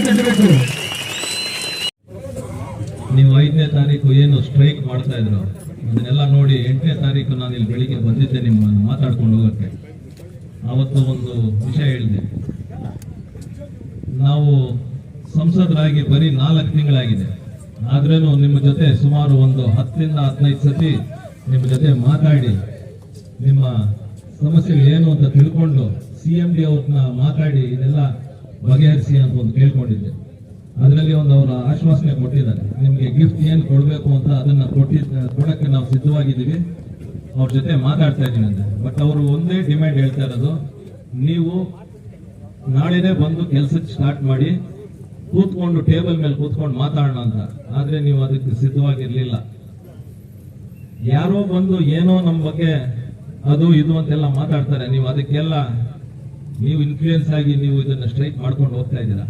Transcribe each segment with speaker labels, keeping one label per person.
Speaker 1: ಕಟ್ಟಬೇಕು. ನೀವು 5ನೇ ತಾರೀಕು ಏನು ಸ್ಟ್ರೈಕ್ ಮಾಡ್ತಾ ಇದ್ರು ಅದನ್ನೆಲ್ಲ ನೋಡಿ 8ನೇ ತಾರೀಕು ನಾನು ಇಲ್ಲಿ ಬೆಳಿಗ್ಗೆ ಬಂದಿದ್ದೆ ನಿಮ್ಮನ್ನು ಮಾತಾಡ್ಕೊಂಡು ಹೋಗಕ್ಕೆ. ಆವತ್ತು ಒಂದು ವಿಷಯ ಹೇಳಿದೆ, ನಾವು ಸಂಸದರಾಗಿ ಬರೀ 4 ತಿಂಗಳಾಗಿದೆ, ಆದ್ರೇನು ನಿಮ್ಮ ಜೊತೆ ಸುಮಾರು ಒಂದು 10ರಿಂದ 15 ಸತಿ ನಿಮ್ಮ ಜೊತೆ ಮಾತಾಡಿ ನಿಮ್ಮ ಸಮಸ್ಯೆಗಳು ಏನು ಅಂತ ತಿಳ್ಕೊಂಡು CMD ಅವ್ರನ್ನ ಮಾತಾಡಿ ಇದೆಲ್ಲ ಬಗೆಹರಿಸಿ ಅಂತ ಒಂದು ಕೇಳ್ಕೊಂಡಿದ್ದೆ. ಅದರಲ್ಲಿ ಅವರ ಆಶ್ವಾಸನೆ ಕೊಟ್ಟಿದ್ದಾರೆ, ನಿಮ್ಗೆ ಗಿಫ್ಟ್ ಏನು ಕೊಡಬೇಕು ಅಂತ ಅದನ್ನ ಕೊಡಕ್ಕೆ ನಾವು ಸಿದ್ಧವಾಗಿದ್ದೀವಿ, ಅವ್ರ ಜೊತೆ ಮಾತಾಡ್ತಾ ಇದ್ದೀನಿ ಅಂತ. ಬಟ್ ಅವರು ಒಂದೇ ಡಿಮ್ಯಾಂಡ್ ಹೇಳ್ತಾ ಇರೋದು, ನೀವು ನಾಳೆನೇ ಬಂದು ಕೆಲಸಕ್ಕೆ ಸ್ಟಾರ್ಟ್ ಮಾಡಿ, ಕೂತ್ಕೊಂಡು ಟೇಬಲ್ ಮೇಲೆ ಕೂತ್ಕೊಂಡು ಮಾತಾಡೋಣ ಅಂತ. ಆದ್ರೆ ನೀವು ಅದಕ್ಕೆ ಸಿದ್ಧವಾಗಿರ್ಲಿಲ್ಲ. ಯಾರೋ ಬಂದು ಏನೋ ನಮ್ಮ ಬಗ್ಗೆ ಅದು ಇದು ಅಂತೆಲ್ಲ ಮಾತಾಡ್ತಾರೆ, ನೀವು ಅದಕ್ಕೆಲ್ಲ ನೀವು ಇನ್ಫ್ಲೂಯೆನ್ಸ್ ಆಗಿ ನೀವು ಇದನ್ನ ಸ್ಟ್ರೈಕ್ ಮಾಡ್ಕೊಂಡು ಹೋಗ್ತಾ ಇದ್ದೀರಾ.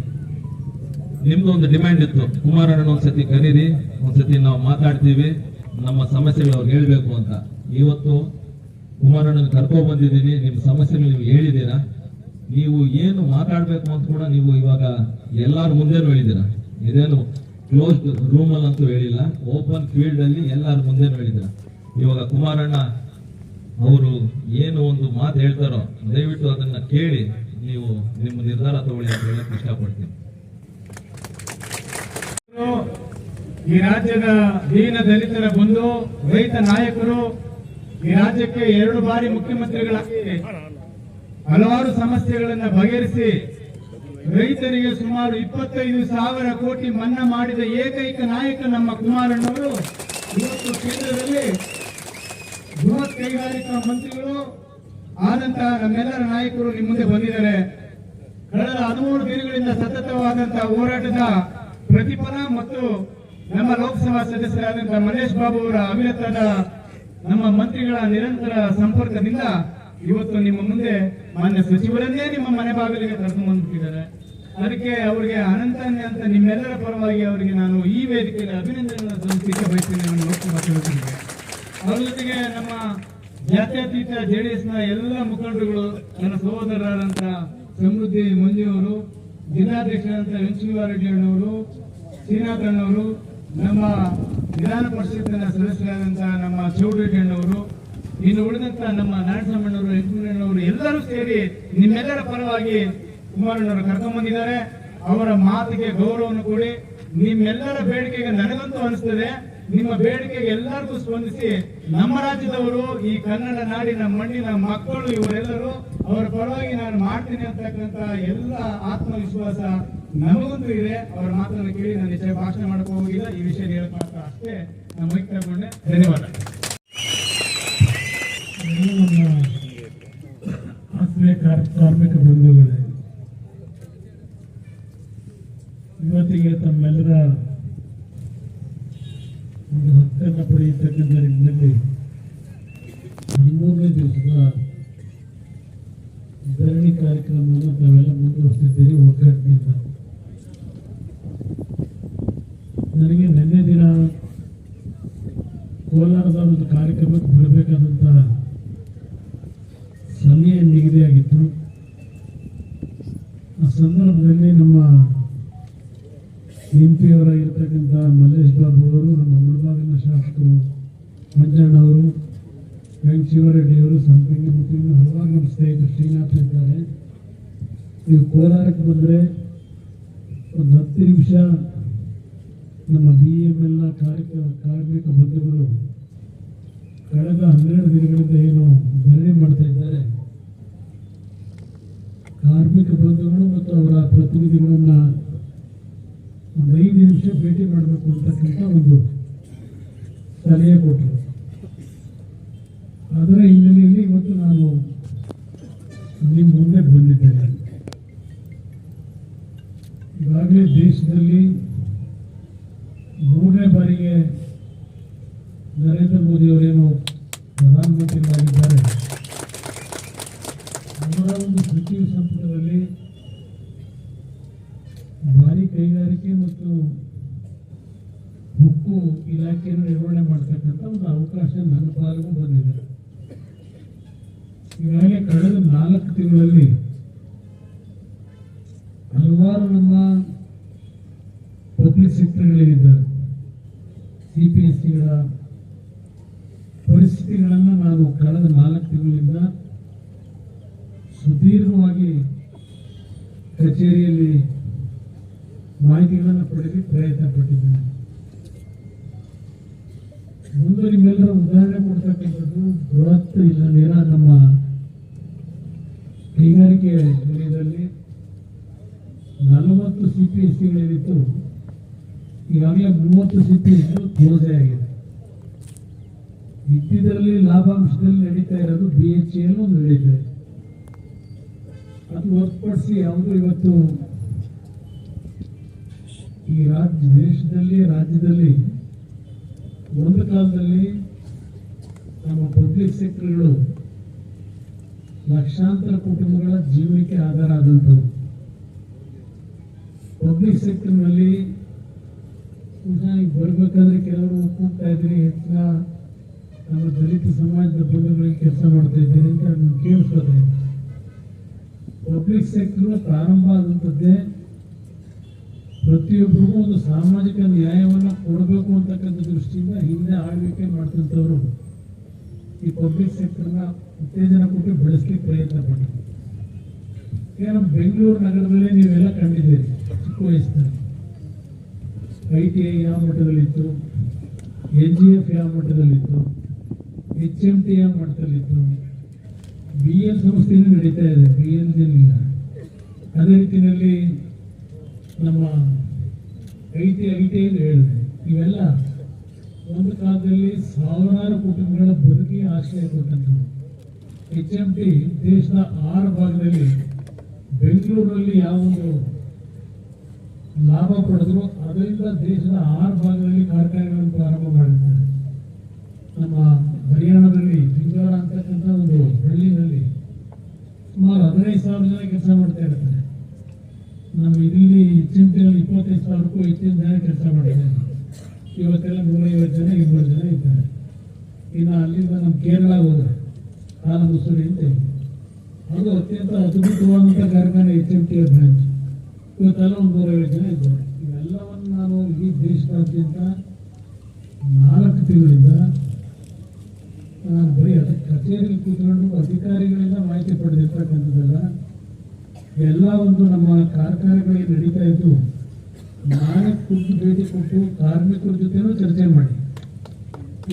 Speaker 1: ನಿಮ್ದು ಒಂದು ಡಿಮ್ಯಾಂಡ್ ಇತ್ತು, ಕುಮಾರಣ್ಣನ ಒಂದ್ಸತಿ ಕರೀರಿ, ಒಂದ್ಸತಿ ನಾವು ಮಾತಾಡ್ತೀವಿ, ನಮ್ಮ ಸಮಸ್ಯೆಗಳು ಅವ್ರಿಗೆ ಹೇಳ್ಬೇಕು ಅಂತ. ಇವತ್ತು ಕುಮಾರಣ್ಣನ ಕರ್ಕೊಂಡ್ ಬಂದಿದ್ದೀವಿ, ನಿಮ್ಮ ಸಮಸ್ಯೆಗಳು ನೀವು ಹೇಳಿದ್ದೀರಾ. ನೀವು ಏನು ಮಾತಾಡ್ಬೇಕು ಅಂತ ಕೂಡ ನೀವು ಇವಾಗ ಎಲ್ಲಾರ ಮುಂದೆನೂ ಹೇಳಿದ್ದೀರಾ. ಇದೇನು ಕ್ಲೋಸ್ಡ್ ರೂಮ್ ಅಲ್ಲಂತೂ ಹೇಳಿಲ್ಲ, ಓಪನ್ ಫೀಲ್ಡ್ ಅಲ್ಲಿ ಎಲ್ಲಾರ ಮುಂದೆನೂ ಹೇಳಿದ್ದೀರಾ. ಇವಾಗ ಕುಮಾರಣ್ಣ ಅವರು ಏನು ಒಂದು ಮಾತು ಹೇಳ್ತಾರೋ ದಯವಿಟ್ಟು ಅದನ್ನ ಕೇಳಿ ನೀವು ನಿಮ್ಮ ನಿರ್ಧಾರ ತಗೊಳ್ಳಿ ಅಂತ ಹೇಳಕ್ ಇಷ್ಟಪಡ್ತೀನಿ.
Speaker 2: ಈ ರಾಜ್ಯದ ದೀನ ದಲಿತರ ಬಂಧು, ರೈತ ನಾಯಕರು, ಈ ರಾಜ್ಯಕ್ಕೆ 2 ಬಾರಿ ಮುಖ್ಯಮಂತ್ರಿಗಳಾಗಿ ಹಲವಾರು ಸಮಸ್ಯೆಗಳನ್ನು ಬಗೆಹರಿಸಿ ರೈತರಿಗೆ ಸುಮಾರು 25,000 ಕೋಟಿ ಮನ್ನಾ ಮಾಡಿದ ಏಕೈಕ ನಾಯಕ ನಮ್ಮ ಕುಮಾರಣ್ಣವರು. ಇವತ್ತು ಕೇಂದ್ರದಲ್ಲಿ ಬೃಹತ್ ಕೈಗಾರಿಕಾ ಮಂತ್ರಿಗಳು ಆದಂತಹ ನಮ್ಮೆಲ್ಲರ ನಾಯಕರು ನಿಮ್ಮ ಮುಂದೆ ಬಂದಿದ್ದಾರೆ. ಕಳೆದ 13 ದಿನಗಳಿಂದ ಸತತವಾದಂತಹ ಹೋರಾಟದ ಪ್ರತಿಫಲ ಮತ್ತು ನಮ್ಮ ಲೋಕಸಭಾ ಸದಸ್ಯರಾದಂತಹ ಮಲ್ಲೇಶ್ ಬಾಬು ಅವರ ಅವಿರತದ ನಮ್ಮ ಮಂತ್ರಿಗಳ ನಿರಂತರ ಸಂಪರ್ಕದಿಂದ ಇವತ್ತು ನಿಮ್ಮ ಮುಂದೆ ಮಾನ್ಯ ಸಚಿವರನ್ನೇ ನಿಮ್ಮ ಮನೆ ಬಾಗಿಲಿಗೆ ಕರೆದುಕೊಂಡು ಬಂದ್ಬಿಟ್ಟಿದ್ದಾರೆ. ಅದಕ್ಕೆ ಅವರಿಗೆ ಅನಂತ ನಿಮ್ಮೆಲ್ಲರ ಪರವಾಗಿ ಅವರಿಗೆ ನಾನು ಈ ವೇದಿಕೆಯಲ್ಲಿ ಅಭಿನಂದನೆಗಳನ್ನು ಸಲ್ಲಿಸಲಿಕ್ಕೆ ಬಯಸ್ತೇನೆ. ನಮ್ಮ ಲೋಕಸಭಾ ಸದಸ್ಯರಿಗೆ, ಅವರ ಜೊತೆಗೆ ನಮ್ಮ ಜಾತ್ಯತೀತ JDS ನ ಎಲ್ಲ ಮುಖಂಡರುಗಳು, ನನ್ನ ಸಹೋದರರಾದಂತಹ ಸಮೃದ್ಧಿ ಮಂಜು ಅವರು, ಜಿಲ್ಲಾಧ್ಯಕ್ಷರಾದಂತಹ ವೆಂಕಟೇಶ್ವರ ಅಣ್ಣವರು, ಶ್ರೀನಾಥ್ ಅಣ್ಣವರು, ನಮ್ಮ ವಿಧಾನ ಪರಿಷತ್ತಿನ ಸದಸ್ಯರಾದಂತಹ ನಮ್ಮ ಚೌಡರೆಡ್ಡಿ ಅಣ್ಣವರು, ಇನ್ನು ಉಳಿದಂತ ನಮ್ಮ ನಾರಾಯಣಸ್ವಾಮಣ್ಣವರು, ವೆಂಕಟೇಶ್ವರಣ್ಣವರು ಎಲ್ಲರೂ ಸೇರಿ ನಿಮ್ಮೆಲ್ಲರ ಪರವಾಗಿ ಕುಮಾರಣ್ಣವರು ಕರ್ಕೊಂಡ್ ಬಂದಿದ್ದಾರೆ. ಅವರ ಮಾತಿಗೆ ಗೌರವವನ್ನು ಕೊಡಿ. ನಿಮ್ಮೆಲ್ಲರ ಬೇಡಿಕೆಗೆ ನನಗಂತೂ ಅನಿಸ್ತದೆ, ನಿಮ್ಮ ಬೇಡಿಕೆಗೆ ಎಲ್ಲರಿಗೂ ಸ್ಪಂದಿಸಿ ನಮ್ಮ ರಾಜ್ಯದವರು, ಈ ಕನ್ನಡ ನಾಡಿನ ಮಣ್ಣಿನ ಮಕ್ಕಳು ಇವರೆಲ್ಲರೂ ಅವರ ಪರವಾಗಿ ನಾನು ಮಾಡ್ತೀನಿ ಅಂತಕ್ಕಂಥ ಎಲ್ಲ ಆತ್ಮವಿಶ್ವಾಸ ನಮಗಂತೂ ಇದೆ. ಅವರ ಮಾತನ್ನು ಕೇಳಿ ನಾನು ಹೆಚ್ಚಾಗಿ ಭಾಷಣ ಮಾಡಕ್ಕೆ ಹೋಗಿಲ್ಲ, ಈ ವಿಷಯ ಹೇಳಕ್ ಮಾತ್ರ ಅಷ್ಟೇ ನಾನು ಮೈಕ್ ತಗೊಂಡೆ. ಧನ್ಯವಾದ. ಕಾರ್ಮಿಕ ಬಂಧುಗಳೇ, ಇವತ್ತಿಗೆ ತಮ್ಮೆಲ್ಲರ ಒಂದು ಹಕ್ಕನ್ನು ಪಡೆಯತಕ್ಕಂಥ ನಿಟ್ಟಿನಲ್ಲಿ 13ನೇ ದಿವಸದ ಧರಣಿ ಕಾರ್ಯಕ್ರಮವನ್ನು ತಾವೆಲ್ಲ ಮುಂದುವರಿಸಿದ್ದೀರಿ ಒಗ್ಗಟ್ಟಿನಿಂದ. ನನಗೆ ನಿನ್ನೆ ದಿನ ಕೋಲಾರದ ಒಂದು ಕಾರ್ಯಕ್ರಮಕ್ಕೆ ಬರಬೇಕಾದಂಥ ಸಮಯ ನಿಗದಿಯಾಗಿತ್ತು. ಆ ಸಂದರ್ಭದಲ್ಲಿ ನಮ್ಮ MP ಅವರಾಗಿರ್ತಕ್ಕಂಥ ಮಲ್ಲೇಶ್ ಬಾಬು ಅವರು, ನಮ್ಮ ಮುಳಬಾಗಿಲಿನ ಶಾಸಕರು ಮಂಜಣ್ಣ ಅವರು, ವೆಂಕಟೇಶ್ವರರೆಡ್ಡಿ ಅವರು, ಸಂಪಂಗಿ ಮತ್ತು ಇನ್ನು ಹಲವಾರು ನಮ್ಮ ಸ್ನೇಹಿತರು ಶ್ರೀನಾಥ್ ಇದ್ದಾರೆ. ನೀವು ಕೋಲಾರಕ್ಕೆ ಬಂದರೆ ಒಂದು 10 ನಿಮಿಷ ನಮ್ಮ BML ಕಾರ್ಮಿಕ ಬಂಧುಗಳು ಕಳೆದ 12 ದಿನಗಳಿಂದ ಏನು ಧರಣಿ ಮಾಡ್ತಾ ಇದ್ದಾರೆ, ಕಾರ್ಮಿಕ ಬಂಧುಗಳು ಮತ್ತು ಅವರ ಪ್ರತಿನಿಧಿಗಳನ್ನ ಒಂದು 5 ನಿಮಿಷ ಭೇಟಿ ಮಾಡಬೇಕು ಅಂತಕ್ಕಂಥ ಒಂದು ಸಲಹೆ ಕೊಟ್ಟರು. ಅದರ ಹಿನ್ನೆಲೆಯಲ್ಲಿ ಇವತ್ತು ನಾನು ನಿಮ್ಮ ಮುಂದೆ ಬಂದಿದ್ದೇನೆ. ಈಗಾಗಲೇ ದೇಶದಲ್ಲಿ 3ನೇ ಬಾರಿಗೆ ನರೇಂದ್ರ ಮೋದಿ ಅವರೇನು ಪ್ರಧಾನಮಂತ್ರಿಗಳಾಗಿದ್ದಾರೆ, ಅವರ ಒಂದು ಸಚಿವ ಸಂಪುಟದಲ್ಲಿ ಭಾರಿ ಕೈಗಾರಿಕೆ ಮತ್ತು ಉಕ್ಕು ಇಲಾಖೆಯನ್ನು ನಿರ್ವಹಣೆ ಮಾಡತಕ್ಕಂಥ ಒಂದು ಅವಕಾಶ ನನ್ನ ಪಾಲಿಗೂ ಬಂದಿದೆ. ಈಗಾಗಲೇ ಕಳೆದ 4 ತಿಂಗಳಲ್ಲಿ ಹಲವಾರು ನಮ್ಮ
Speaker 3: ಪಬ್ಲಿಕ್ ಸೆಕ್ಟರ್ಗಳೇನಿದ್ದಾರೆ CPSCಗಳ ಪರಿಸ್ಥಿತಿಗಳನ್ನು ನಾನು ಕಳೆದ 4 ತಿಂಗಳಿಂದ ಸುದೀರ್ಘವಾಗಿ ಕಚೇರಿಯಲ್ಲಿ ಮಾಹಿತಿಗಳನ್ನು ಪಡೆಯಲು ಪ್ರಯತ್ನ ಪಟ್ಟಿದ್ದೇನೆ. ಮುಂದೆ ನಿಮ್ಮೆಲ್ಲರ ಉದಾಹರಣೆ ಕೊಡ್ತಕ್ಕಂಥದ್ದು ಬೃಹತ್ ಇಲ್ಲ ನೇರ ನಮ್ಮ ಕೈಗಾರಿಕೆ ವಲಯದಲ್ಲಿ 40 CPSCಗಳೇನಿತ್ತು ಈಗಾಗಲೇ 30 CPSC ಕ್ಲೋಸೇ ಆಗಿದೆ. ಇದ್ದಿದ್ರಲ್ಲಿ ಲಾಭಾಂಶದಲ್ಲಿ ನಡೀತಾ ಇರೋದು BHEL ಒಂದು ನಡೀತಾ ಇದೆ. ಅದು ಹೊರತುಪಡಿಸಿ ಯಾವುದು ಇವತ್ತು ಈ ರಾಜ್ಯದಲ್ಲಿ ಒಂದು ಕಾಲದಲ್ಲಿ ನಮ್ಮ ಪಬ್ಲಿಕ್ ಸೆಕ್ಟರ್ಗಳು ಲಕ್ಷಾಂತರ ಕುಟುಂಬಗಳ ಜೀವನಕ್ಕೆ ಆಧಾರ ಆದಂಥವು. ಪಬ್ಲಿಕ್ ಸೆಕ್ಟರ್ನಲ್ಲಿ ಬರಬೇಕಾದ್ರೆ ಕೆಲವರು ಒಪ್ಪಿಡ್ತಾ ಇದ್ದೀರಿ, ಹೆಚ್ಚಿನ ನಮ್ಮ ದಲಿತ ಸಮಾಜದ ಬಂಧುಗಳಿಗೆ ಕೆಲಸ ಮಾಡ್ತಾ ಇದ್ದೀರಿ ಅಂತ ನಾನು ಕೇಳಿಸ್ಕೊತಾ ಇದ್ದೀನಿ. ಪಬ್ಲಿಕ್ ಸೆಕ್ಟರ್ ಪ್ರಾರಂಭ ಆದಂಥದ್ದೇ ಪ್ರತಿಯೊಬ್ಬರಿಗೂ ಒಂದು ಸಾಮಾಜಿಕ ನ್ಯಾಯವನ್ನು ಕೊಡಬೇಕು ಅಂತಕ್ಕಂಥ ದೃಷ್ಟಿಯಿಂದ ಹಿಂದೆ ಆಳ್ವಿಕೆ ಮಾಡ್ತಂಥವ್ರು ಈ ಪಬ್ಲಿಕ್ ಸೆಕ್ಟರ್ನ ಉತ್ತೇಜನ ಕೊಟ್ಟು ಬೆಳೆಸಲಿಕ್ಕೆ ಪ್ರಯತ್ನ ಪಟ್ಟರು. ಈಗ ನಮ್ಮ ಬೆಂಗಳೂರು ನಗರದಲ್ಲೇ ನೀವೆಲ್ಲ ಕಂಡಿದ್ದೀರಿ. ಚಿಕ್ಕ ವಯಸ್ಸಿನಲ್ಲಿ ITI ಯಾವ ಮಟ್ಟದಲ್ಲಿತ್ತು, NGF ಯಾವ ಮಟ್ಟದಲ್ಲಿತ್ತು, HMT ಯಾವ ಮಟ್ಟದಲ್ಲಿತ್ತು, BL ಸಂಸ್ಥೆಯೂ ನಡೀತಾ ಇದೆ, BL ಏನಿಲ್ಲ. ಅದೇ ರೀತಿಯಲ್ಲಿ ನಮ್ಮ ITI ಹೇಳಿದೆ, ಇವೆಲ್ಲ ಒಂದು ಕಾಲದಲ್ಲಿ ಸಾವಿರಾರು ಕುಟುಂಬಗಳ ಬದುಕಿಗೆ ಆಶ್ರಯ ಕೊಟ್ಟಂಥವು. HMT ದೇಶದ 6 ಭಾಗದಲ್ಲಿ ಬೆಂಗಳೂರಿನಲ್ಲಿ ಯಾವೊಂದು ಲಾಭ ಪಡೆದ್ರು ಅದರಿಂದ ದೇಶದ 6 ಭಾಗದಲ್ಲಿ ಕಾರ್ಖಾನೆಗಳನ್ನು ಪ್ರಾರಂಭ ಮಾಡಿದ್ದಾರೆ. ನಮ್ಮ ಹರಿಯಾಣದಲ್ಲಿ ಜಿಂಜಾರ ಅಂತಕ್ಕಂಥ ಒಂದು ಹಳ್ಳಿನಲ್ಲಿ ಸುಮಾರು 15,000 ಜನ ಕೆಲಸ ಮಾಡ್ತಾ ಇರ್ತಾರೆ. ನಮ್ಮ ಇಲ್ಲಿ HMT 25,000ಕ್ಕೂ ಹೆಚ್ಚಿನ ಜನ ಕೆಲಸ ಮಾಡಿದ್ದಾರೆ. ಇವತ್ತೆಲ್ಲ 150 ಜನ 200 ಜನ ಇದ್ದಾರೆ. ಇನ್ನು ಅಲ್ಲಿಂದ ನಮ್ಮ ಕೇರಳ ಹೋದ್ರೆ ಕಾಲಮುಸುರಿ ಅಂತ ಅದು ಅತ್ಯಂತ ಅದ್ಭುತವಾದಂಥ ಕಾರ್ಖಾನೆ HMT ಬ್ರಾಂಚ್. ಇವತ್ತೆಲ್ಲ 150 ಜನ ಇದ್ದಾರೆ. ಇವೆಲ್ಲವನ್ನು ನಾನು ಈ ದೇಶದಾದ್ಯಂತ 4 ತಿಂಗಳಿಂದ ನಾನು ಬರೀ ಅದಕ್ಕೆ ಕಚೇರಿಯಲ್ಲಿ ಕೂತ್ಕೊಂಡು ಅಧಿಕಾರಿಗಳಿಂದ ಮಾಹಿತಿ ಪಡೆದಿರ್ತಕ್ಕಂಥದ್ದಲ್ಲ, ಎಲ್ಲ ಒಂದು ನಮ್ಮ ಕಾರ್ಖಾನೆಗಳಿಗೆ ನಡೀತಾ ಇದ್ದು ನಾನೇ ಖುದ್ದು ಭೇಟಿ ಕೊಟ್ಟು ಕಾರ್ಮಿಕರ ಜೊತೆನೂ ಚರ್ಚೆ ಮಾಡಿ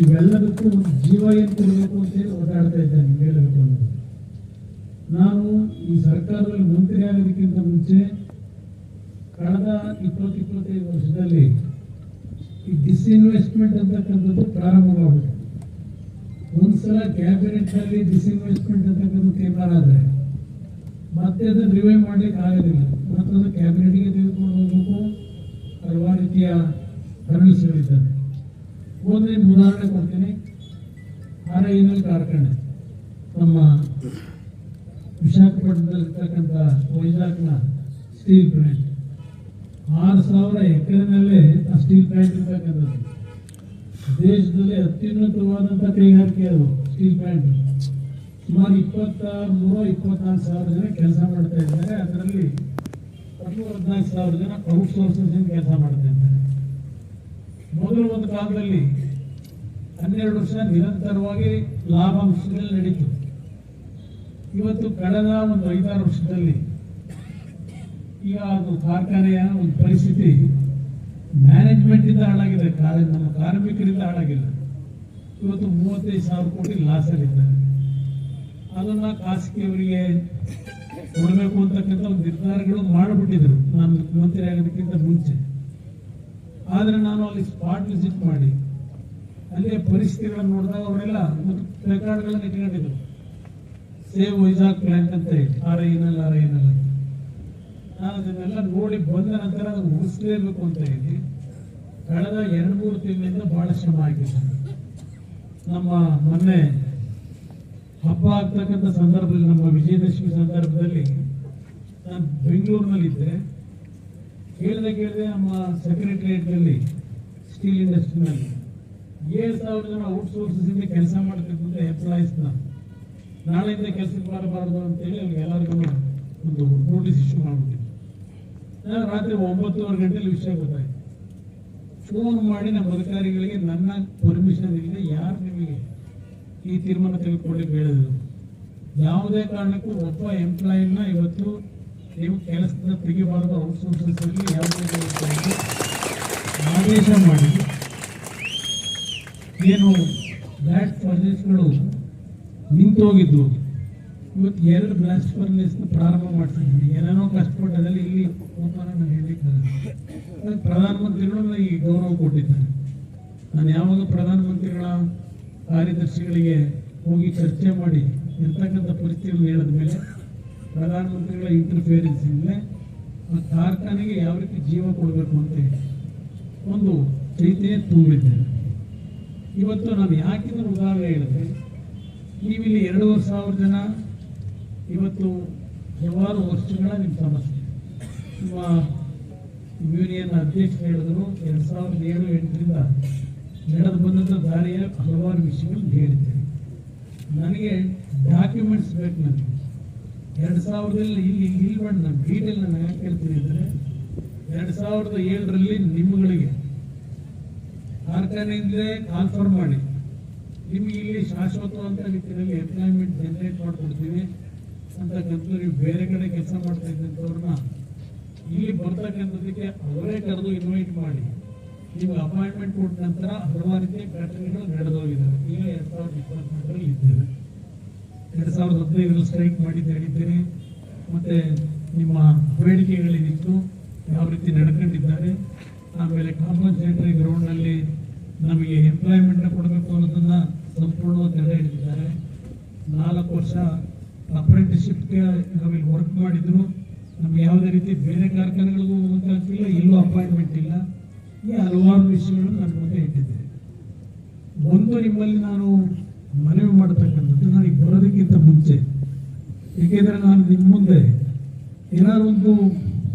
Speaker 3: ಇವೆಲ್ಲದಕ್ಕೂ ಒಂದು ಜೀವ ಏನು ಕೊಡಬೇಕು ಅಂತೇಳಿ ಓಡಾಡ್ತಾ ಇದ್ದೇನೆ. ಹೇಳಬೇಕು ಅನ್ನೋದು, ನಾನು ಈ ಸರ್ಕಾರದಲ್ಲಿ ಮಂತ್ರಿ ಆಗೋದಕ್ಕಿಂತ ಮುಂಚೆ ಕಳೆದ 20-25 ವರ್ಷದಲ್ಲಿ ಈ ಡಿಸ್ಇನ್ವೆಸ್ಟ್ಮೆಂಟ್ ಅಂತಕ್ಕಂಥದ್ದು ಪ್ರಾರಂಭವಾಗುತ್ತೆ. ಒಂದ್ಸಲ ಕ್ಯಾಬಿನೆಟ್ನಲ್ಲಿ ಡಿಸ್ಇನ್ವೆಸ್ಟ್ಮೆಂಟ್ ಅಂತಕ್ಕಂಥ ತೀರ್ಮಾನ ಆದರೆ ಮತ್ತೆ ಅದನ್ನು ರಿವೈವ್ ಮಾಡ್ಲಿಕ್ಕೆ ಆಗೋದಿಲ್ಲ. ಮತ್ತು ಅದು ಕ್ಯಾಬಿನೆಟ್ಗೆ ತೆಗೆದುಕೊಂಡು ಹೋಗಬೇಕು, ಹಲವಾರು ರೀತಿಯ ಹರಳಿಸಿಗಳಿದ್ದಾವೆ. ಒಂದೇ ಉದಾಹರಣೆ ಕೊಡ್ತೀನಿ. RINL ಕಾರ್ಖಾನೆ ನಮ್ಮ ವಿಶಾಖಪಟ್ಟಣದಲ್ಲಿರ್ತಕ್ಕಂಥ ವೈಜಾಗ್ನ ಸ್ಟೀಲ್ ಪ್ಲಾಂಟ್ 6,000 ಎಕರೆನಲ್ಲೇ ಆ ಸ್ಟೀಲ್ ಪ್ಲಾಂಟ್ ಇರ್ತಕ್ಕಂಥದ್ದು. ದೇಶದಲ್ಲಿ ಅತ್ಯುನ್ನತವಾದಂಥ ಕೈಗಾರಿಕೆ ಅದು ಸ್ಟೀಲ್ ಪ್ಲಾಂಟ್. ಸುಮಾರು 23-24 ಜನ ಕೆಲಸ ಮಾಡ್ತಾ ಇದ್ದಾರೆ. ಅದರಲ್ಲಿ 14,000 ಜನ ಔಟ್ಸೋರ್ಸಸ್ ಕೆಲಸ ಮಾಡ್ತಾ ಇದ್ದಾರೆ. ಮೊದಲು ಒಂದು ಕಾಲದಲ್ಲಿ 12 ವರ್ಷ ನಿರಂತರವಾಗಿ ಲಾಭಾಂಶದಲ್ಲಿ ನಡೀತು. ಇವತ್ತು ಕಳೆದ ಒಂದು 5-6 ವರ್ಷದಲ್ಲಿ ಈಗ ಅದು ಕಾರ್ಖಾನೆಯ ಒಂದು ಪರಿಸ್ಥಿತಿ ಮ್ಯಾನೇಜ್ಮೆಂಟ್ ಇಂದ ಹಾಳಾಗಿದೆ, ನಮ್ಮ ಕಾರ್ಮಿಕರಿಂದ ಹಾಳಾಗಿಲ್ಲ. ಇವತ್ತು 35,000 ಕೋಟಿ ಲಾಸಲ್ಲಿದ್ದಾರೆ. ಅದನ್ನ ಖಾಸಗಿಯವರಿಗೆ ಕೊಡಬೇಕು ಅಂತಕ್ಕಂಥ ಒಂದು ನಿರ್ಧಾರಗಳು ಮಾಡಿಬಿಟ್ಟಿದ್ರು ನಾನು ಮಂತ್ರಿ ಆಗೋದಕ್ಕಿಂತ ಮುಂಚೆ. ಆದರೆ ನಾನು ಅಲ್ಲಿ ಸ್ಪಾಟ್ ವಿಸಿಟ್ ಮಾಡಿ ಅಲ್ಲಿಯ ಪರಿಸ್ಥಿತಿಗಳನ್ನು ನೋಡಿದಾಗ ಅವರೆಲ್ಲ ಒಂದು ರೆಕಾರ್ಡ್ಗಳನ್ನು ಇಟ್ಕೊಂಡಿದ್ರು. ಸೇವ್ ವೈಜಾಗ್ ಪ್ಲಾಂಟ್ ಅಂತ ಹೇಳಿ RINL ನಾನು ಅದನ್ನೆಲ್ಲ ನೋಡಿ ಬಂದ ನಂತರ ಅದನ್ನು ಉಳಿಸಲೇಬೇಕು ಅಂತ ಹೇಳಿ ಕಳೆದ 2-3 ತಿಂಗಳಿಂದ ಬಹಳ ಶ್ರಮ ಆಗಿದೆ. ನಮ್ಮ ಮೊನ್ನೆ ಹಬ್ಬ ಆಗ್ತಕ್ಕಂಥ ಸಂದರ್ಭದಲ್ಲಿ, ನಮ್ಮ ವಿಜಯದಶಮಿ ಸಂದರ್ಭದಲ್ಲಿ ನಾನು ಬೆಂಗಳೂರಿನಲ್ಲಿದ್ದೆ. ಕೇಳಿದೆ ನಮ್ಮ ಸೆಕ್ರೆಟರಿಯೇಟ್ನಲ್ಲಿ ಸ್ಟೀಲ್ ಇಂಡಸ್ಟ್ರಿನಲ್ಲಿ 7,000 ಜನ ಔಟ್ಸೋರ್ಸಸ್ ಇಂದ ಕೆಲಸ ಮಾಡ್ತಿದ್ದಂಥ ಎಂಪ್ಲಾಯೀಸ್ನ ನಾಳೆಯಿಂದ ಕೆಲಸಕ್ಕೆ ಬರಬಾರ್ದು ಅಂತೇಳಿ ಅವ್ರಿಗೆ ಎಲ್ಲರಿಗೂ ಒಂದು ನೋಟಿಸ್ ಇಶ್ಯೂ ಮಾಡ್ಬಿಟ್ಟಿದ್ದೆ. ನಾನು ರಾತ್ರಿ 9:30 ಗಂಟೆಯಲ್ಲಿ ವಿಷಯ ಗೊತ್ತಾಯ್ತು. ಫೋನ್ ಮಾಡಿ ನಮ್ಮ ಅಧಿಕಾರಿಗಳಿಗೆ ನನ್ನ ಪರ್ಮಿಷನ್ ಇಲ್ಲದೆ ಯಾರು ನಿಮಗೆ ಈ ತೀರ್ಮಾನ ತೆಗೆದುಕೊಳ್ಳಿಕ್ಕೆ ಹೇಳಿದ್ರು? ಯಾವುದೇ ಕಾರಣಕ್ಕೂ ಒಬ್ಬ ಎಂಪ್ಲಾಯಿನ ಇವತ್ತು ನೀವು ಕೆಲಸದಿಂದ ತೆಗಿಬಾರದು, ಔಟ್ಸೋರ್ಸಲ್ಲಿ ಯಾವುದೇ ರೀತಿಯಾಗಿ ಆದೇಶ ಮಾಡಿ ಏನು ಬ್ಲಾಸ್ಟ್ ಫರ್ನೇಸ್ಗಳು ನಿಂತೋಗಿದ್ವು, ಇವತ್ತು 2 ಬ್ಲಾಸ್ಟ್ ಫರ್ನೇಸ್ ಪ್ರಾರಂಭ ಮಾಡ್ತಿದ್ದೀನಿ. ಏನೇನೋ ಕಷ್ಟಪಟ್ಟದಲ್ಲಿ ಇಲ್ಲಿ ಓಪನ್ ನಾನು ಹೇಳಿದ್ದಾರೆ. ಪ್ರಧಾನಮಂತ್ರಿಗಳು ಈ ಗೌರವ ಕೊಟ್ಟಿದ್ದಾರೆ. ನಾನು ಯಾವಾಗ ಪ್ರಧಾನಮಂತ್ರಿಗಳ ಕಾರ್ಯದರ್ಶಿಗಳಿಗೆ ಹೋಗಿ ಚರ್ಚೆ ಮಾಡಿ ಇರ್ತಕ್ಕಂಥ ಪರಿಸ್ಥಿತಿಗಳನ್ನು ಹೇಳಿದ ಮೇಲೆ ಪ್ರಧಾನಮಂತ್ರಿಗಳ ಇಂಟರ್ಫಿಯರೆನ್ಸ್ ಇಲ್ಲದೆ ಆ ಕಾರ್ಖಾನೆಗೆ ಯಾವ ರೀತಿ ಜೀವ ಕೊಡಬೇಕು ಅಂತ ಒಂದು ಚೈತನ್ಯ ತುಂಬಿದ್ದೇನೆ. ಇವತ್ತು ನಾನು ಯಾಕಿದ್ರೆ ಉದಾಹರಣೆ ಹೇಳಿದ್ರೆ, ನೀವಿಲ್ಲಿ 2,500 ಜನ ಇವತ್ತು ಹಲವಾರು ವರ್ಷಗಳ ನಿಮ್ಮ ಸಮಸ್ಯೆ. ನಿಮ್ಮ ಯೂನಿಯನ್ ಅಧ್ಯಕ್ಷರು ಹೇಳಿದ್ರು 2007-8ರಿಂದ ನಡೆದು ಬಂದಂಥ ದಾರಿಯ ಹಲವಾರು ವಿಷಯಗಳು ಹೇಳಿದ್ದೇನೆ. ನನಗೆ ಡಾಕ್ಯುಮೆಂಟ್ಸ್ ಬೇಕು. ನನಗೆ 2000ರಲ್ಲಿ ಇಲ್ಲಿ ಮಾಡಿ ನಾನು ಡೀಟೇಲ್ ನಾನು ಯಾಕೆ ಹೇಳ್ತೀನಿ ಅಂದರೆ, 2007ರಲ್ಲಿ ನಿಮ್ಮಗಳಿಗೆ ಕಾರ್ಖಾನೆಯಿಂದಲೇ ಕಾನ್ಫರ್ಮ್ ಮಾಡಿ ನಿಮಗೆ ಇಲ್ಲಿ ಶಾಶ್ವತವಂತ ರೀತಿಯಲ್ಲಿ ಎಂಪ್ಲಾಯ್ಮೆಂಟ್ ಜನರೇಟ್ ಮಾಡಿಕೊಡ್ತೀವಿ ಅಂತಕ್ಕಂಥ, ನೀವು ಬೇರೆ ಕಡೆ ಕೆಲಸ ಮಾಡ್ತಾ ಇದ್ದಂಥವ್ರನ್ನ ಇಲ್ಲಿ ಬರ್ತಕ್ಕಂಥದಕ್ಕೆ ಅವರೇ ಕರೆದು ಇನ್ವೈಟ್ ಮಾಡಿ ನಿಮ್ಗೆ ಅಪಾಯಿಂಟ್ಮೆಂಟ್ ಕೊಟ್ಟ ನಂತರ ಹಲವಾರು ರೀತಿಯ ಘಟನೆಗಳು ನಡೆದೋಗಿದ್ದಾವೆ. ಈಗ 2024ರಲ್ಲಿ ಇದ್ದೇವೆ. 2015ರಲ್ಲಿ ಸ್ಟ್ರೈಕ್ ಹೇಳಿದ್ದೇನೆ. ಮತ್ತೆ ನಿಮ್ಮ ಬೇಡಿಕೆಗಳೇನಿತ್ತು ಯಾವ ರೀತಿ ನಡ್ಕೊಂಡಿದ್ದಾರೆ, ಆಮೇಲೆ ಕಾಂಪನ್ಸೇಟರಿ ಗ್ರೌಂಡ್ನಲ್ಲಿ ನಮಗೆ ಎಂಪ್ಲಾಯ್ಮೆಂಟ್ನ ಕೊಡಬೇಕು ಅನ್ನೋದನ್ನ ಸಂಪೂರ್ಣವಾಗಿ ತಡೆ ಹಿಡಿದಿದ್ದಾರೆ. 4 ವರ್ಷ ಅಪ್ರೆಂಟಿಸ್ಶಿಪ್ಗೆ ನಾವಿಲ್ಲಿ ವರ್ಕ್ ಮಾಡಿದ್ರು. ನಮ್ಗೆ ಯಾವುದೇ ರೀತಿ ಬೇರೆ ಕಾರ್ಖಾನೆಗಳಿಗೂ ಹೋಗೋಕ್ಕಾಗ್ತಿಲ್ಲ, ಇಲ್ಲೂ ಅಪಾಯಿಂಟ್ಮೆಂಟ್ ಇಲ್ಲ. ಈ ಹಲವಾರು ವಿಷಯಗಳನ್ನು ನನ್ನ ಮುಂದೆ ಇಟ್ಟಿದ್ದೇನೆ. ಒಂದು ನಿಮ್ಮಲ್ಲಿ ನಾನು ಮನವಿ ಮಾಡತಕ್ಕಂಥದ್ದು, ನನಗೆ ಬರೋದಕ್ಕಿಂತ ಮುಂಚೆ, ಏಕೆಂದರೆ ನಾನು ನಿಮ್ಮ ಮುಂದೆ ಏನಾದ್ರು ಒಂದು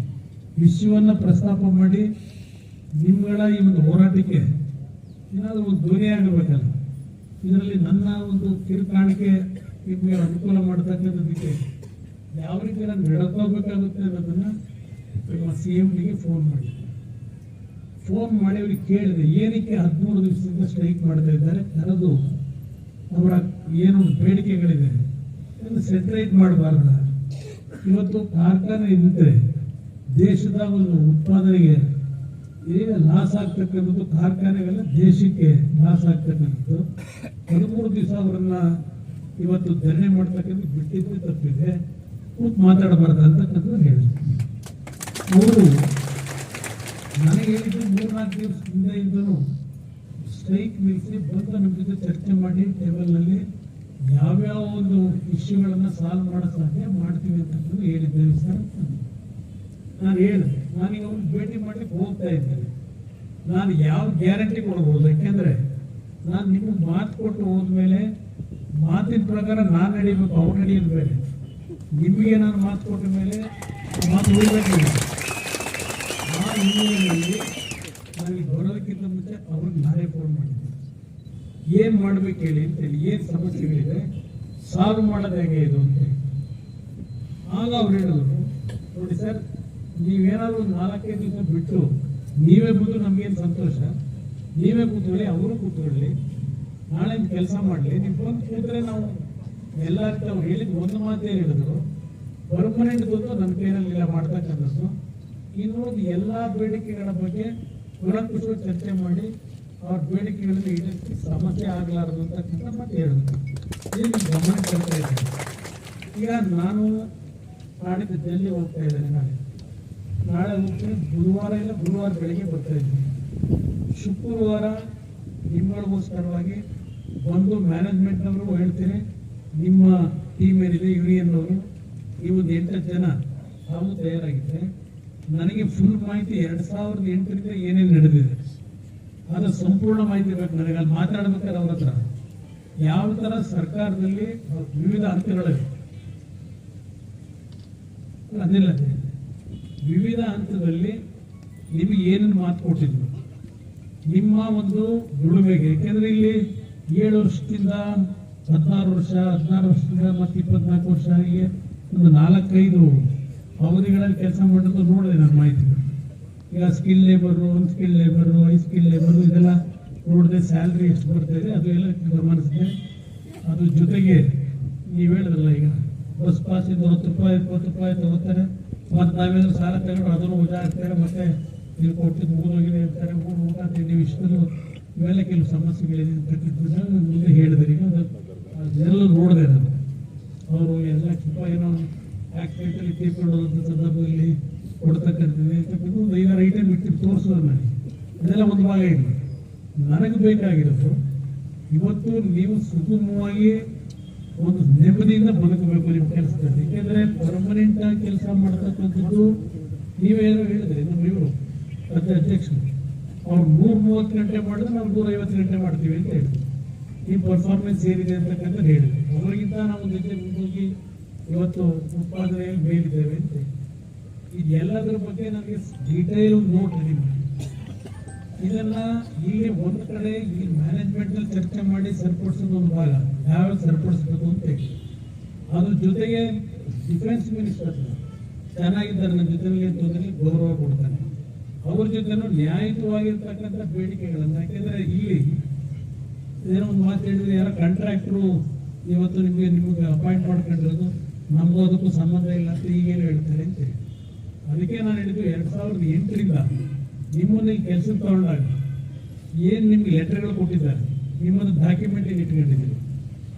Speaker 3: ವಿಷಯವನ್ನು ಪ್ರಸ್ತಾಪ ಮಾಡಿ ನಿಮ್ಮಗಳ ಈ ಒಂದು ಹೋರಾಟಕ್ಕೆ ಏನಾದರೂ ಒಂದು ಧ್ವನಿ ಆಗಬೇಕಲ್ಲ. ಇದರಲ್ಲಿ ನನ್ನ ಒಂದು ಕಿರುಕಾಣಿಕೆ ನಿಮಗೆ ಅನುಕೂಲ ಮಾಡತಕ್ಕಂಥದ್ದಕ್ಕೆ ಯಾವ ರೀತಿ ನಾನು ನಡ್ಕೋಬೇಕಾಗುತ್ತೆ ಅನ್ನೋದನ್ನು ನಿಮ್ಮ CMDಗೆ ಫೋನ್ ಮಾಡಿ ಅವ್ರಿಗೆ ಕೇಳಿದೆ, ಏನಕ್ಕೆ 13 ದಿವಸದಿಂದ ಸ್ಟ್ರೈಕ್ ಮಾಡ್ತಾ ಇದ್ದಾರೆ, ಕರೆದು ಅವರ ಏನೊಂದು ಬೇಡಿಕೆಗಳಿದೆ ಅದನ್ನು ಸೆಟ್ರೇಟ್ ಮಾಡಬಾರ್ದ. ಇವತ್ತು ಕಾರ್ಖಾನೆ ಇದ್ದರೆ ದೇಶದ ಒಂದು ಉತ್ಪಾದನೆಗೆ ಈಗ ಲಾಸ್ ಆಗ್ತಕ್ಕಂಥದ್ದು, ಕಾರ್ಖಾನೆಗೆಲ್ಲ ದೇಶಕ್ಕೆ ಲಾಸ್ ಆಗ್ತಕ್ಕಂಥದ್ದು. 13 ದಿವಸ ಅವರನ್ನ ಇವತ್ತು ಧರಣಿ ಮಾಡ್ತಕ್ಕಂಥದ್ದು ಬಿಟ್ಟಿದ್ದೇ ತಪ್ಪಿದೆ, ಕೂತ್ ಮಾತಾಡಬಾರ್ದು ಅಂತಕ್ಕಂಥದ್ದು ಹೇಳಿದ್ರು. ಅವರು ನನಗೆ ಹೇಳಿದ್ರು 3-4 ದಿವಸ ಹಿಂದೆಯಿಂದಲೂ ಸ್ಟ್ರೈಕ್ ನಿಲ್ಲಿಸಿ ಬಂದು ನಮ್ಮ ಜೊತೆ ಚರ್ಚೆ ಮಾಡಿ ಟೇಬಲ್ನಲ್ಲಿ ಯಾವ್ಯಾವ ಒಂದು ಇಶ್ಯೂಗಳನ್ನು ಸಾಲ್ವ್ ಮಾಡೋ ಸಾಧ್ಯ ಮಾಡ್ತೀವಿ ಅಂತಕ್ಕಂಥದ್ದು ಹೇಳಿದ್ದೇವೆ ಸರ್. ನಾನು ಹೇಳಿದೆ, ನಾನೀಗ ಅವ್ರು ಭೇಟಿ ಮಾಡಲಿಕ್ಕೆ ಹೋಗ್ತಾ ಇದ್ದೇನೆ. ನಾನು ಯಾವ ಗ್ಯಾರಂಟಿ ಕೊಡ್ಬೋದು? ಯಾಕೆಂದ್ರೆ ನಾನು ನಿಮಗೆ ಮಾತು ಕೊಟ್ಟು ಹೋದ್ಮೇಲೆ ಮಾತಿನ ಪ್ರಕಾರ ನಾನು ನಡೀಬೇಕು, ಅವ್ರು ನಡೆಯೋದು ಬೇರೆ. ನಿಮಗೆ ನಾನು ಮಾತು ಕೊಟ್ಟ ಮೇಲೆ ಮಾತು ಉಳಿಬೇಕಿಲ್ಲ. ಆ ಹಿನ್ನೆಲೆಯಲ್ಲಿ ನನಗೆ ಬರೋದಕ್ಕಿಂತ ಮುಂಚೆ ಅವ್ರಿಗೆ ನಾನೇ ಫೋನ್ ಮಾಡಿದ್ದೆ, ಏನು ಮಾಡ್ಬೇಕು ಹೇಳಿ ಅಂತೇಳಿ, ಏನು ಸಮಸ್ಯೆಗಳಿದೆ, ಸಾಲ್ವ್ ಮಾಡೋದು ಹೇಗೆ ಇದು ಅಂತೇಳಿ. ಆಗ ಅವ್ರು ಹೇಳಿದ್ರು, ನೋಡಿ ಸರ್, ನೀವೇನಾದ್ರು 4-5 ದಿವಸ ಬಿಟ್ಟು ನೀವೇ ಬಂದು ನಮಗೇನು ಸಂತೋಷ, ನೀವೇ ಕೂತ್ಕೊಳ್ಳಿ, ಅವರು ಕೂತ್ಕೊಳ್ಳಿ, ನಾಳೆ ಕೆಲಸ ಮಾಡಲಿ. ನೀವು ಬಂದು ಕೂತ್ರೆ ನಾವು ಎಲ್ಲ ಅವ್ರು ಹೇಳಿದ್ದು ಒಂದು ಮಾತೇ ಹೇಳಿದ್ರು, ಪರ್ಮನೆಂಟ್ ಬಂದು ನನ್ನ ಕೈನಲ್ಲಿಲ್ಲ ಮಾಡ್ತಕ್ಕಂಥದ್ದು. ಇನ್ನು ಎಲ್ಲ ಬೇಡಿಕೆಗಳ ಬಗ್ಗೆ ಕೂಲಂಕುಷವಾಗಿ ಚರ್ಚೆ ಮಾಡಿ ಅವ್ರ ಬೇಡಿಕೆಗಳಲ್ಲಿ ಈಡೇರಿಸಿ ಸಮಸ್ಯೆ ಆಗಲಾರದು ಅಂತಕ್ಕಂಥ ಮತ್ತೆ ಹೇಳಿದ್ರು. ಇದನ್ನು ಗಮನ ಕೊಡ್ತಾ ಇದ್ದೇನೆ. ಈಗ ನಾನು ನಾಡಿದ್ದು ಡೆಲ್ಲಿ ಹೋಗ್ತಾ ಇದ್ದೇನೆ. ನಾಳೆ ಹೋಗ್ತೀನಿ, ಗುರುವಾರ ಬೆಳಿಗ್ಗೆ ಬರ್ತಾ ಇದ್ದೀನಿ. ಶುಕ್ರವಾರ ನಿಮ್ಮಗಳಿಗೋಸ್ಕರವಾಗಿ ಬಂದು ಮ್ಯಾನೇಜ್ಮೆಂಟ್ನವರು ಹೇಳ್ತೀನಿ, ನಿಮ್ಮ ಟೀಮ್ ಏನಿದೆ ಯೂನಿಯನ್ನವರು, ಈ ಒಂದು 8 ಜನ ತಾವು ತಯಾರಾಗಿದ್ದರೆ ನನಗೆ ಫುಲ್ ಮಾಹಿತಿ 2008ರಿಂದ ಏನೇನು ನಡೆದಿದೆ ಅದು ಸಂಪೂರ್ಣ ಮಾಹಿತಿ ಬೇಕು ನನಗೆ. ಅಲ್ಲಿ ಮಾತಾಡ್ಬೇಕಾದ್ರೆ ಅವ್ರ ಹತ್ರ ಯಾವ ಥರ ಸರ್ಕಾರದಲ್ಲಿ ವಿವಿಧ ಹಂತಗಳಿವೆ, ಅದಿಲ್ಲ ವಿವಿಧ ಹಂತದಲ್ಲಿ ನಿಮಗೆ ಏನೇನು ಮಾತು ಕೊಟ್ಟಿದ್ರು, ನಿಮ್ಮ ಒಂದು ದುಡಿಮೆಗೆ. ಯಾಕೆಂದ್ರೆ ಇಲ್ಲಿ 7 ವರ್ಷದಿಂದ 16 ವರ್ಷದಿಂದ ಮತ್ತು 24 ವರ್ಷ ಹೀಗೆ ಒಂದು 4-5 ಅವಧಿಗಳಲ್ಲಿ ಕೆಲಸ ಮಾಡಿದ್ದು ನೋಡಿದೆ ನನ್ನ ಮಾಹಿತಿ. ಈಗ skill labour, unskill labour, high skill labour ಇದೆಲ್ಲ ನೋಡಿದ್ರೆ ಸ್ಯಾಲ್ರಿ ಎಷ್ಟು ಬರ್ತಾಯಿದೆ ಅದು ಎಲ್ಲ ಗಮನಿಸಿದೆ. ಅದ್ರ ಜೊತೆಗೆ ನೀವು ಹೇಳಿದ್ರಲ್ಲ, ಈಗ ಬಸ್ ಪಾಸಿಂದ 10 ರೂಪಾಯಿ 20 ರೂಪಾಯಿ ತಗೋತಾರೆ, ಮತ್ತು ನಾವೇನಾದ್ರು ಸಾಲ ತಗೊಂಡು ಅದನ್ನು ಉದಾ ಹಾಕ್ತಾರೆ, ಮತ್ತೆ ನೀವು ಕೊಟ್ಟಿದ್ದು ಮೂಗೋಗಿದೆ ಇರ್ತಾರೆ, ಊಟ ತಿಂಡಿ ಇಷ್ಟನ್ನು ಇವೆಲ್ಲ ಕೆಲವು ಸಮಸ್ಯೆಗಳಿದೆ ಅಂತಕ್ಕಂಥದ್ದನ್ನ ಮುಂದೆ ಹೇಳಿದ್ರೆ. ಈಗ ಅದೆಲ್ಲ ನೋಡಿದೆ ನಾನು. ಅವರು ಎಲ್ಲ ತುಂಬ ಏನೋ ಆಕ್ಸಿಡೆಂಟಲ್ಲಿ ತೀರ್ಕೊಳ್ಳೋದಂಥ ಸಂದರ್ಭದಲ್ಲಿ ಕೊಡ್ತಕ್ಕಂಥದ್ದು ಅಂತಕ್ಕಂಥ ಒಂದು 5 ಐಟಮ್ ಇಟ್ಟು ತೋರಿಸೋದು ನನಗೆ. ಅದೆಲ್ಲ ಒಂದು ಭಾಗ ಇಲ್ಲ. ನನಗೆ ಬೇಕಾಗಿರೋದು ಇವತ್ತು ನೀವು ಸುಗಮವಾಗಿ ಒಂದು ನೆಮ್ಮದಿಯಿಂದ ಬದುಕಬೇಕು ನಿಮ್ಮ ಕೆಲಸದಲ್ಲಿ. ಏಕೆಂದರೆ ಪರ್ಮನೆಂಟ್ ಆಗಿ ಕೆಲಸ ಮಾಡ್ತಕ್ಕಂಥದ್ದು ನೀವೇನೋ ಹೇಳಿದ್ರಿ, ನಮ್ಮ ಇವರು ಅಧ್ಯಕ್ಷರು ಅವ್ರು 130 ಗಂಟೆ ಮಾಡಿದ್ರೆ ನಾವು 150 ಗಂಟೆ ಮಾಡ್ತೀವಿ ಅಂತ ಹೇಳಿದ್ರು. ಈ ಪರ್ಫಾರ್ಮೆನ್ಸ್ ಏನಿದೆ ಅಂತಕ್ಕಂಥ ಹೇಳಿದ್ರು. ಅವರಿಗಿಂತ ನಾವು ಜೊತೆ ಮುಂದೋಗಿ ಇವತ್ತು ಉತ್ಪಾದನೆಯಲ್ಲಿ ಮೇಲಿದ್ದೇವೆ ಅಂತ. ಇದೆಲ್ಲದರ ಬಗ್ಗೆ ನನಗೆ ಡೀಟೇಲ್ ನೋಟ್ ನಿಮಗೆ ಇದನ್ನ ಇಲ್ಲಿ ಒಂದು ಕಡೆ ಈ ಮ್ಯಾನೇಜ್ಮೆಂಟ್ ಅಲ್ಲಿ ಚರ್ಚೆ ಮಾಡಿ ಸರಿಪಡಿಸೋದು ಒಂದು ಭಾಗ, ಯಾವ್ಯಾವ ಸರಿಪಡಿಸ್ಬೇಕು ಅಂತ ಹೇಳಿ. ಅದ್ರ ಜೊತೆಗೆ ಡಿಫೆನ್ಸ್ ಮಿನಿಸ್ಟರ್ ಚೆನ್ನಾಗಿದ್ದಾರೆ, ನನ್ನ ಜೊತೆಗೆ ತೊಂದರೆ ಗೌರವ ಕೊಡ್ತಾನೆ. ಅವ್ರ ಜೊತೆನೂ ನ್ಯಾಯಯುತವಾಗಿರ್ತಕ್ಕಂಥ ಬೇಡಿಕೆಗಳನ್ನ, ಯಾಕೆಂದ್ರೆ ಇಲ್ಲಿ ಏನೋ ಒಂದು ಮಾತು ಹೇಳಿದ್ರೆ, ಯಾರೋ ಕಾಂಟ್ರಾಕ್ಟ್ರು ಇವತ್ತು ನಿಮಗೆ ಅಪಾಯಿಂಟ್ ಮಾಡ್ಕೊಂಡಿರೋದು ನಮಗೂ ಅದಕ್ಕೂ ಸಂಬಂಧ ಇಲ್ಲ ಅಂತ ಈಗೇನು ಹೇಳ್ತಾರೆ ಅಂತ ಹೇಳಿ. ಅದಕ್ಕೆ ನಾನು ಹೇಳಿದ್ದು 2008ರಿಂದ ನಿಮ್ಮನ್ನ ಈ ಕೆಲಸಕ್ಕೆ ತಗೊಂಡಾಗ ಏನು ನಿಮ್ಗೆ ಲೆಟರ್ಗಳು ಕೊಟ್ಟಿದ್ದಾರೆ, ನಿಮ್ಮನ್ನು ಡಾಕ್ಯುಮೆಂಟ್ ಏನು ಇಟ್ಕೊಂಡಿದ್ದೀರಿ,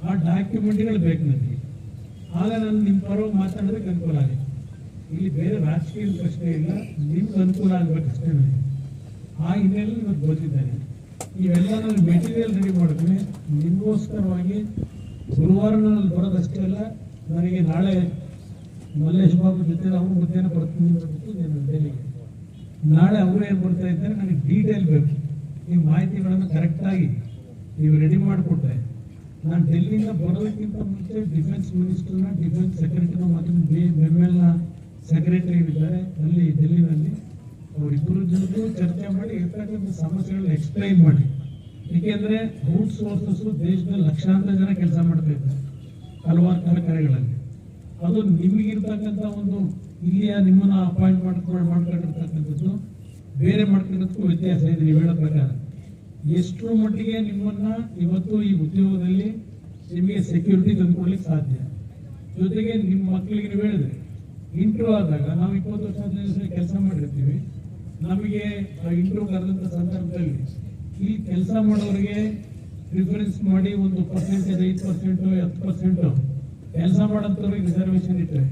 Speaker 3: ಆ ಡಾಕ್ಯುಮೆಂಟ್ಗಳು ಬೇಕು ನನಗೆ. ಆಗ ನಾನು ನಿಮ್ಮ ಪರವಾಗಿ ಮಾತಾಡೋದಕ್ಕೆ ಅನುಕೂಲ ಆಗಿದೆ. ಇಲ್ಲಿ ಬೇರೆ ರಾಜಕೀಯದ ಪ್ರಶ್ನೆ ಇಲ್ಲ, ನಿಮ್ಗೆ ಅನುಕೂಲ ಆಗಬೇಕಷ್ಟೇ ನನಗೆ. ಆ ಹಿನ್ನೆಲೆಯಲ್ಲಿ ಇವತ್ತು ಬಂದಿದ್ದೇನೆ. ಇವೆಲ್ಲ ನಾನು ಮೆಟೀರಿಯಲ್ ರೆಡಿ ಮಾಡ್ತೀನಿ ನಿಮಗೋಸ್ಕರವಾಗಿ. ಗುರುವಾರ ನಾನು ಬರೋದಷ್ಟೇ ಅಲ್ಲ, ನನಗೆ ನಾಳೆ ಮಲ್ಲೇಶ್ ಬಾಬು ಜೊತೆ ಅವರು ಮಧ್ಯಾಹ್ನ ಬರ್ತೀನಿ ನಾನು ಡೆಲ್ಲಿಗೆ. ನಾಳೆ ಅವರು ಏನು ಬರ್ತಾ ಇದ್ದಾರೆ, ನನಗೆ ಡೀಟೇಲ್ ಬೇಕು. ನೀವು ಮಾಹಿತಿಗಳನ್ನು ಕರೆಕ್ಟಾಗಿ ನೀವು ರೆಡಿ ಮಾಡಿಕೊಟ್ರೆ ನಾನು ಡೆಲ್ಲಿಯಿಂದ ಬರೋದಕ್ಕಿಂತ ಮುಂಚೆ ಡಿಫೆನ್ಸ್ ಮಿನಿಸ್ಟರ್ನ, ಡಿಫೆನ್ಸ್ ಸೆಕ್ರೆಟರಿನ ಮತ್ತು ಬೆಮ್ಮೆಲ್ನ ಸೆಕ್ರೆಟರಿ ಇದ್ದಾರೆ ಅಲ್ಲಿ ಡೆಲ್ಲಿನಲ್ಲಿ, ಅವರಿಬ್ಬರು ಜೊತೆ ಚರ್ಚೆ ಮಾಡಿ ಇರ್ತಕ್ಕಂಥ ಸಮಸ್ಯೆಗಳನ್ನ ಎಕ್ಸ್ಪ್ಲೈನ್ ಮಾಡಿ. ಏಕೆಂದರೆ ಔಟ್ ಸೋರ್ಸಸ್ ದೇಶದಲ್ಲಿ ಲಕ್ಷಾಂತರ ಜನ ಕೆಲಸ ಮಾಡ್ತಾ ಇದ್ದಾರೆ ಹಲವಾರು ಕಾರ್ಖಾನೆಗಳಲ್ಲಿ. ಅದು ನಿಮಗಿರ್ತಕ್ಕಂಥ ಒಂದು ಇಲ್ಲಿಯ ನಿಮ್ಮನ್ನ ಅಪಾಯಿಂಟ್ ಮಾಡ್ಕೊಂಡಿರ್ತಕ್ಕಂಥದ್ದು ಬೇರೆ ಮಾಡ್ಕೊಂಡಿರೋದಕ್ಕೂ ವ್ಯತ್ಯಾಸ ಇದೆ. ನೀವು ಹೇಳೋ ಪ್ರಕಾರ ಎಷ್ಟರ ಮಟ್ಟಿಗೆ ನಿಮ್ಮನ್ನ ಇವತ್ತು ಈ ಉದ್ಯೋಗದಲ್ಲಿ ನಿಮಗೆ ಸೆಕ್ಯೂರಿಟಿ ತಂದುಕೊಡ್ಲಿಕ್ಕೆ ಸಾಧ್ಯ. ಜೊತೆಗೆ ನಿಮ್ಮ ಮಕ್ಕಳಿಗೆ ನೀವು ಹೇಳಿದ್ರೆ ಇಂಟರ್ವ್ಯೂ ಆದಾಗ ನಾವು 20 ವರ್ಷ 15 ವರ್ಷ ಕೆಲಸ ಮಾಡಿರ್ತೀವಿ, ನಮಗೆ ಇಂಟರ್ವ್ಯೂ ಕರೆದಂಥ ಸಂದರ್ಭದಲ್ಲಿ ಈ ಕೆಲಸ ಮಾಡೋರಿಗೆ ಪ್ರಿಫರೆನ್ಸ್ ಮಾಡಿ ಒಂದು ಪರ್ಸೆಂಟೇಜ್ 5%, 10% ಕೆಲಸ ಮಾಡೋಂಥವ್ರಿಗೆ ರಿಸರ್ವೇಶನ್ ಇಟ್ಟರೆ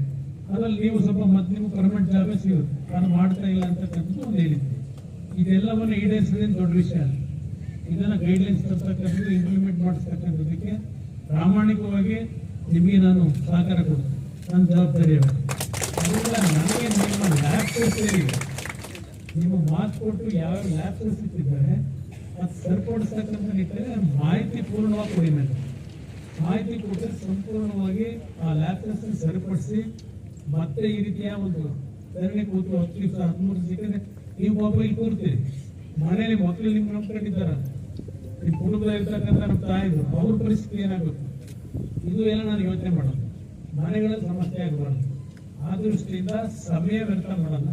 Speaker 3: ಅದ್ರಲ್ಲಿ ನೀವು ಸ್ವಲ್ಪ ಮತ್ತೆ ನೀವು ಪರ್ಮನೆಂಟ್ ಜಾಬೇ ಸಿಗುತ್ತೆ. ನಾನು ಮಾಡ್ತಾ ಇಲ್ಲ ಅಂತಕ್ಕಂಥದ್ದು ಒಂದು ಹೇಳಿದ್ದೆ. ಇದೆಲ್ಲವನ್ನು ಈಡೇರಿಸೋದೇನು ದೊಡ್ಡ ವಿಷಯ ಅಲ್ಲ. ಇದನ್ನು ಗೈಡ್ಲೈನ್ಸ್ ತರ್ತಕ್ಕಂಥದ್ದು, ಇಂಪ್ಲಿಮೆಂಟ್ ಮಾಡಿಸ್ತಕ್ಕಂಥದ್ದಕ್ಕೆ ಪ್ರಾಮಾಣಿಕವಾಗಿ ನಿಮಗೆ ನಾನು ಸಹಕಾರ ಕೊಡ್ತೀನಿ, ನನ್ನ ಜವಾಬ್ದಾರಿ. ನನಗೆ ನಿಮ್ಮ ಲ್ಯಾಪ್ಸಸ್ ಏನಿದೆ, ನಿಮ್ಮ ಮಾತು ಕೊಟ್ಟು ಯಾವ್ಯಾವ ಲ್ಯಾಪ್ಸಸ್ ಇಟ್ಟಿದ್ದಾರೆ ಅದು ಸರಿಪಡಿಸ್ತಕ್ಕಂಥ ನಿಟ್ಟಿನಲ್ಲಿ ಮಾಹಿತಿ ಪೂರ್ಣವಾಗಿ ಕೊಡಿ. ನನಗೆ ಮಾಹಿತಿ ಕೊಟ್ಟರೆ ಸಂಪೂರ್ಣವಾಗಿ ಆ ಲ್ಯಾಪ್ಸಸ್ ಸರಿಪಡಿಸಿ ಮತ್ತೆ ಈ ರೀತಿಯ ಒಂದು ಸರಣಿ ಕೂತು 10 ದಿವಸ 13 ದಿವಸ ನೀವು ಒಬ್ಬ ಇಲ್ಲಿ ಕೂರ್ತೀರಿ, ಮನೇಲಿ ಮಕ್ಕಳು ನಿಮ್ಗೆ ನಂಬ್ಕೊಂಡಿದ್ದಾರ, ನಿಮ್ಮ ಕುಟುಂಬದಲ್ಲಿ ಇರ್ತಕ್ಕಂಥ ನಮ್ಮ ತಾಯಿದ್ರು, ಅವ್ರ ಪರಿಸ್ಥಿತಿ ಏನಾಗಬೇಕು, ಇದು ಎಲ್ಲ ನಾನು ಯೋಚನೆ ಮಾಡೋದು. ಮನೆಗಳಲ್ಲಿ ಸಮಸ್ಯೆ ಆಗಬಾರ್ದು. ಆ ದೃಷ್ಟಿಯಿಂದ ಸಮಯ ವ್ಯರ್ಥ ಮಾಡೋಣ.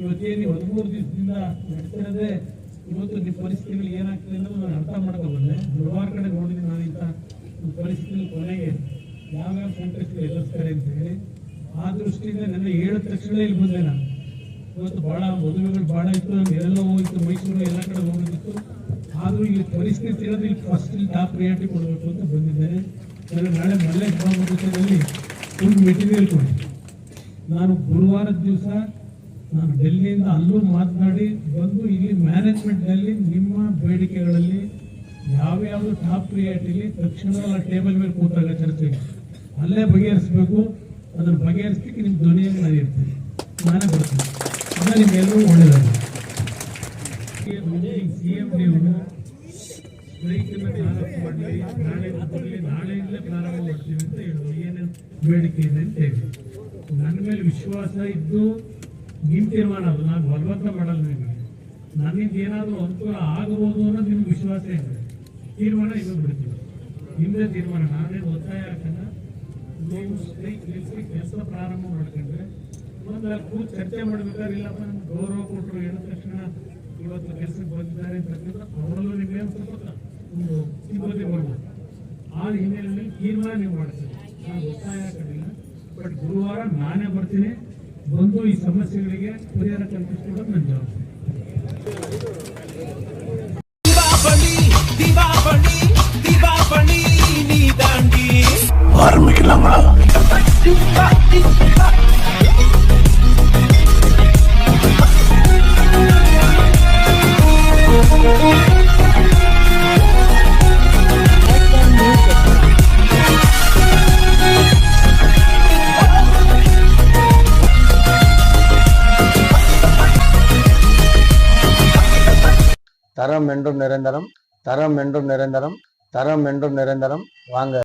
Speaker 3: ಇವತ್ತೇನು 13 ದಿವಸದಿಂದ ನಡ್ತಿರೋದೇ ಇವತ್ತು ನಿಮ್ಮ ಪರಿಸ್ಥಿತಿಗಳು ಏನಾಗ್ತದೆ ಅನ್ನೋದು ನಾನು ಅರ್ಥ ಮಾಡ್ಕೊಬಲ್ಲೆ. ಹಲವಾರು ಕಡೆ ನೋಡಿದ್ದೀನಿ ನಾನು ಇಂಥ ಪರಿಸ್ಥಿತಿ ಕೊನೆಗೆ ಯಾವ್ಯಾವ ಸಂಕಷ್ಟಗಳು ಎದುರಿಸ್ತಾರೆ ಅಂತ ಹೇಳಿ. ಆ ದೃಷ್ಟಿಯಿಂದ ನನ್ನ ಹೇಳಿದ ತಕ್ಷಣ ಇಲ್ಲಿ ಬಂದೆ. ನಾನು ಇವತ್ತು ಭಾಳ ಮದುವೆಗಳು ಭಾಳ ಇತ್ತು, ನಮ್ಗೆ ಎಲ್ಲೆಲ್ಲ ಹೋಗಿತ್ತು, ಮೈಸೂರು ಎಲ್ಲ ಕಡೆ ಹೋಗೋದಿತ್ತು. ಆದರೂ ಈ ಪರಿಸ್ಥಿತಿ ಇರೋದು ಇಲ್ಲಿ ಫಸ್ಟ್ ಇಲ್ಲಿ ಟಾಪ್ ಪ್ರಿಯಾರಿಟಿ ಕೊಡಬೇಕು ಅಂತ ಬಂದಿದ್ದೇನೆ. ನಾಳೆ ಮಲ್ಲೇಶ್ ಬಾಬು ಜೊತೆಯಲ್ಲಿ ಫುಲ್ ಮೆಟೀರಿಯಲ್ ಕೊಡಿ. ನಾನು ಗುರುವಾರದ ದಿವಸ ನಾನು ಡೆಲ್ಲಿಯಿಂದ ಅಲ್ಲೂ ಮಾತನಾಡಿ ಬಂದು ಇಲ್ಲಿ ಮ್ಯಾನೇಜ್ಮೆಂಟ್ನಲ್ಲಿ ನಿಮ್ಮ ಬೇಡಿಕೆಗಳಲ್ಲಿ ಯಾವ್ಯಾವುದು ಟಾಪ್ ಪ್ರಿಯಾರಿಟಿಲಿ ತಕ್ಷಣ ಟೇಬಲ್ ಮೇಲೆ ಕೂತಾಗ ಚರ್ಚೆಗೆ ಅಲ್ಲೇ ಬಗೆಹರಿಸಬೇಕು. ಅದನ್ನು ಬಗೆಹರಿಸಲಿಕ್ಕೆ ನಿಮ್ಮ ಧ್ವನಿಯಾಗಿ ನಾನು ಇರ್ತೀನಿ, ನಾನೇ ಬರ್ತೀನಿ. ಅದ ನಿಮ್ಗೆಲ್ಲರೂ ಒಳ್ಳೆಯದಾಗಿ CM ನೀವು ಸ್ಟ್ರೈಕನ್ನು ಪ್ರಾರಂಭ ಮಾಡಲಿ, ನಾಳೆಯಿಂದಲೇ ಪ್ರಾರಂಭ ಮಾಡ್ತೀವಿ ಅಂತ ಹೇಳಿದ್ರು. ಏನೇನು ಬೇಡಿಕೆ ಇದೆ ಅಂತ ಹೇಳಿ ನನ್ನ ಮೇಲೆ ವಿಶ್ವಾಸ ಇದ್ದು ನಿಮ್ಮ ತೀರ್ಮಾನ ಅದು, ನಾನು ಬಲವಂತ ಮಾಡಲ್ಲ. ನಿಮಗೆ ನನ್ನಿಂದ ಏನಾದರೂ ಅನುಕೂಲ ಆಗಬಹುದು ಅನ್ನೋದು ನಿಮ್ಗೆ ವಿಶ್ವಾಸ ಇದೆ. ತೀರ್ಮಾನ ಇವಾಗ ಬಿಡ್ತೀವಿ, ನಿಮ್ಮದೇ ತೀರ್ಮಾನ. ನಾನೇನು ಒತ್ತಾಯ ಹಾಕಲ್ಲ. ನೀವು ಸ್ಟ್ರೈಕ್ ನಿಲ್ಲಿಸಿ ಕೆಲಸ ಪ್ರಾರಂಭ ಮಾಡ್ಕೊಂಡ್ರೆ
Speaker 2: ಒಂದು ಕೂತು ಚರ್ಚೆ ಮಾಡ್ಬೇಕಾದ್ರೆ ಇಲ್ಲಪ್ಪ ನಮ್ಗೆ ಗೌರವ ಕೊಟ್ಟರು ಹೇಳಿದ ತಕ್ಷಣ ಇವತ್ತು ಕೆಲಸಕ್ಕೆ ಬಂದಿದ್ದಾರೆ ಅಂತಂದ್ರೆ ಅವರಲ್ಲೂ ನಿಮಗೆ ಸ್ವಲ್ಪ ಒಂದು ಸಿಬ್ಬಂದಿ ಬರ್ಬೋದು. ಆ ಹಿನ್ನೆಲೆಯಲ್ಲಿ ತೀರ್ಮಾನ ನೀವು ಮಾಡ್ತೀವಿ, ನಾನು ಒತ್ತಾಯ ಹಾಕೋದಿಲ್ಲ. ಬಟ್ ಗುರುವಾರ ನಾನೇ ಬರ್ತೀನಿ, ಬಂದು ಈ ಸಮಸ್ಯೆಗಳಿಗೆ ಪರಿಹಾರ ಕಲ್ಪಿಸ್ಕೊಡೋದು ನನ್ನ ಜವಾಬ್ದಾರಿ.
Speaker 4: தரம் என்றும் நிரந்தரம், தரம் என்றும் நிரந்தரம், தரம் என்றும் நிரந்தரம். வாங்க.